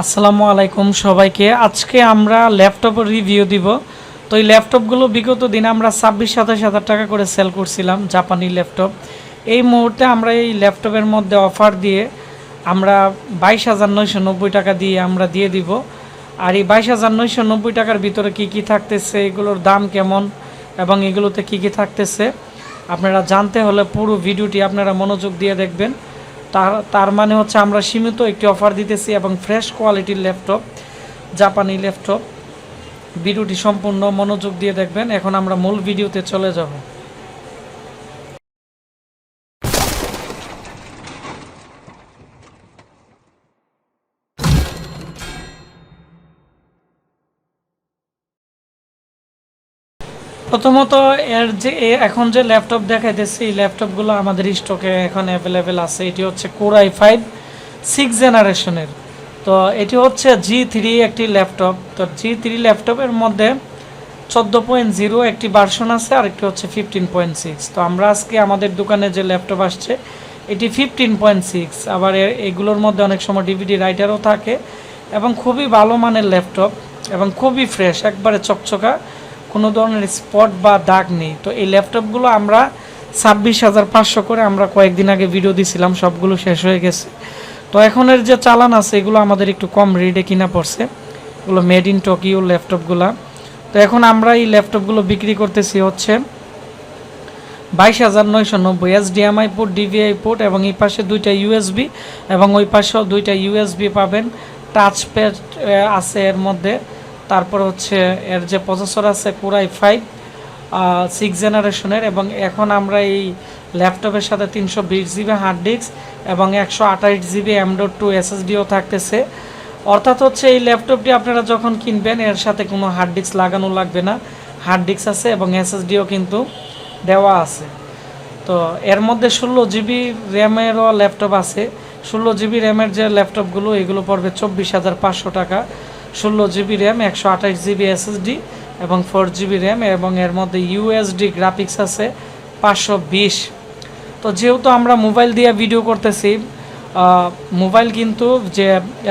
আসসালামু আলাইকুম সবাইকে। আজকে আমরা ল্যাপটপের রিভিউ দিব। তো এই ল্যাপটপগুলো বিগত দিনে আমরা 26-27 হাজার টাকা করে সেল করছিলাম, জাপানি ল্যাপটপ। এই মুহূর্তে আমরা এই ল্যাপটপের মধ্যে অফার দিয়ে আমরা 22,990 টাকা দিয়ে আমরা দিয়ে দিব। আর এই 22,990 টাকার ভিতরে কি কি থাকতেছে, এগুলোর দাম কেমন এবং এগুলোতে কি কি থাকতেছে আপনারা জানতে হলে পুরো ভিডিওটি আপনারা মনোযোগ দিয়ে দেখবেন। তার মানে হচ্ছে আমরা সীমিত একটি অফার দিতেছি এবং ফ্রেশ কোয়ালিটির ল্যাপটপ, জাপানি ল্যাপটপ। ভিডিওটি সম্পূর্ণ মনোযোগ দিয়ে দেখবেন। এখন আমরা মূল ভিডিওতে চলে যাব। প্রথমত এখন যে ল্যাপটপ দেখাইতেছি, এই ল্যাপটপগুলো আমাদের স্টকে এখন অ্যাভেলেবেল আছে। এটি হচ্ছে Core i5 6 জেনারেশনের। তো এটি হচ্ছে G3 একটি ল্যাপটপ। তো G3 ল্যাপটপের মধ্যে 14.0 একটি ভার্সন আছে, আর একটি হচ্ছে 15.6। তো আমরা আজকে আমাদের দোকানে যে ল্যাপটপ আসছে এটি 15.6। আবার এগুলোর মধ্যে অনেক সময় ডিভিডি রাইটারও থাকে এবং খুবই ভালো মানের ল্যাপটপ এবং খুবই ফ্রেশ, একবারে চকচকা, কোনো ধরনের স্পট বা দাগ নেই। তো এই ল্যাপটপগুলো আমরা 26,500 করে আমরা কয়েকদিন আগে ভিডিও দিছিলাম, সবগুলো শেষ হয়ে গেছে। তো এখনের যে চালান আছে এগুলো আমাদের একটু কম রেটে কিনা পড়ছে, এগুলো মেড ইন টোকিও ল্যাপটপগুলো। তো এখন আমরা এই ল্যাপটপগুলো বিক্রি করতেছি হচ্ছে 22,990। HDMI পোর্ট, DVI পোর্ট এবং এই পাশে দুইটা USB এবং ওই পাশেও দুইটা USB পাবেন। টাচ প্যাড আছে এর মধ্যে। তারপর হচ্ছে এর যে প্রসেসর আছে Core i5 6 জেনারেশনের। এবং এখন আমরা এই ল্যাপটপের সাথে 320 GB হার্ড ডিস্ক এবং 128 GB M.2 SSDও থাকতেছে। অর্থাৎ হচ্ছে এই ল্যাপটপটি আপনারা যখন কিনবেন এর সাথে কোনো হার্ড ডিস্ক লাগানো লাগবে না, হার্ড ডিস্ক আছে এবং SSDও কিন্তু দেওয়া আছে। তো এর মধ্যে 16 GB র্যামেরও ল্যাপটপ আছে। 16 GB র্যামের যে ল্যাপটপগুলো এগুলো পড়বে 24,500 টাকা। 16 GB র্যাম, 128 GB SSD এবং 4 GB র্যাম, এবং এর মধ্যে USD গ্রাফিক্স আছে 520। তো যেহেতু আমরা মোবাইল দিয়ে ভিডিও করতেছি, মোবাইল কিন্তু যে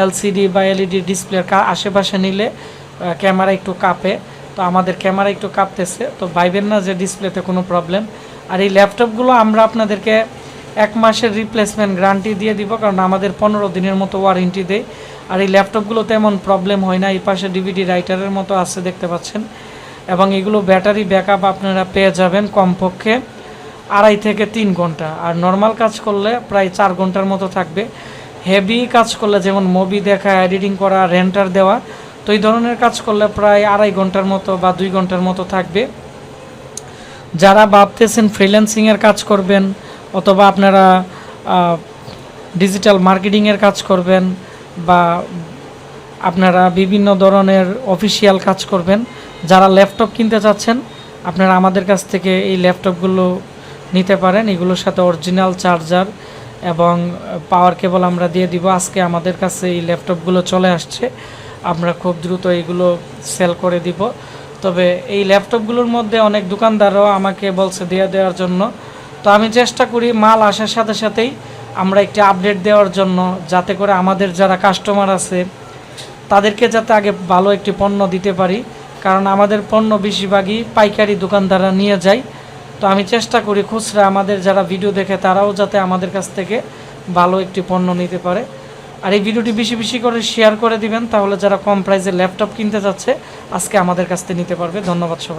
LCD বা LED ডিসপ্লের আশেপাশে নিলে ক্যামেরা একটু কাঁপে। তো আমাদের ক্যামেরা একটু কাঁপতেছে, তো ভাইবেন না যে ডিসপ্লেতে কোনো প্রবলেম। আর এই ল্যাপটপগুলো আমরা আপনাদেরকে 1 মাসের রিপ্লেসমেন্ট গ্যারান্টি দিয়ে দিব, কারণ আমাদের 15 দিনের মতো ওয়ারেন্টি দেয়। আর এই ল্যাপটপগুলো তেমন প্রবলেম হয় না। এই পাশে DVD রাইটারের মতো আছে, দেখতে পাচ্ছেন। এবং এগুলো ব্যাটারি ব্যাকআপ আপনারা পেয়ে যাবেন কমপক্ষে 2.5 থেকে 3 ঘন্টা। আর নর্মাল কাজ করলে প্রায় 4 ঘন্টার মতো থাকবে। হেভি কাজ করলে যেমন মুভি দেখা, এডিটিং করা, রেন্টার দেওয়া, তো এই ধরনের কাজ করলে প্রায় 2.5 ঘন্টার মতো বা 2 ঘন্টার মতো থাকবে। যারা ভাবতেছেন ফ্রিল্যান্সিংয়ের কাজ করবেন অথবা আপনারা ডিজিটাল মার্কেটিংয়ের কাজ করবেন বা আপনারা বিভিন্ন ধরনের অফিসিয়াল কাজ করবেন, যারা ল্যাপটপ কিনতে চাচ্ছেন আপনারা আমাদের কাছ থেকে এই ল্যাপটপগুলো নিতে পারেন। এগুলোর সাথে অরিজিনাল চার্জার এবং পাওয়ার কেবল আমরা দিয়ে দিব। আজকে আমাদের কাছে এই ল্যাপটপগুলো চলে আসছে, আমরা খুব দ্রুত এগুলো সেল করে দিব। তবে এই ল্যাপটপগুলোর মধ্যে অনেক দোকানদারও আমাকে বলছে দিয়ে দেওয়ার জন্য। তো আমি চেষ্টা করি মাল আসার সাথে সাথেই আমরা একটি আপডেট দেওয়ার জন্য, যাতে করে আমাদের যারা কাস্টমার আছে তাদেরকে যাতে আগে ভালো একটি পণ্য দিতে পারি, কারণ আমাদের পণ্য বেশিরভাগই পাইকারি দোকানদাররা নিয়ে যায়। তো আমি চেষ্টা করি খুচরা আমাদের যারা ভিডিও দেখে তারাও যাতে আমাদের কাছ থেকে ভালো একটি পণ্য নিতে পারে। আর এই ভিডিওটি বেশি বেশি করে শেয়ার করে দিবেন, তাহলে যারা কম প্রাইসে ল্যাপটপ কিনতে যাচ্ছে আজকে আমাদের কাছ থেকে নিতে পারবে। ধন্যবাদ সবাই।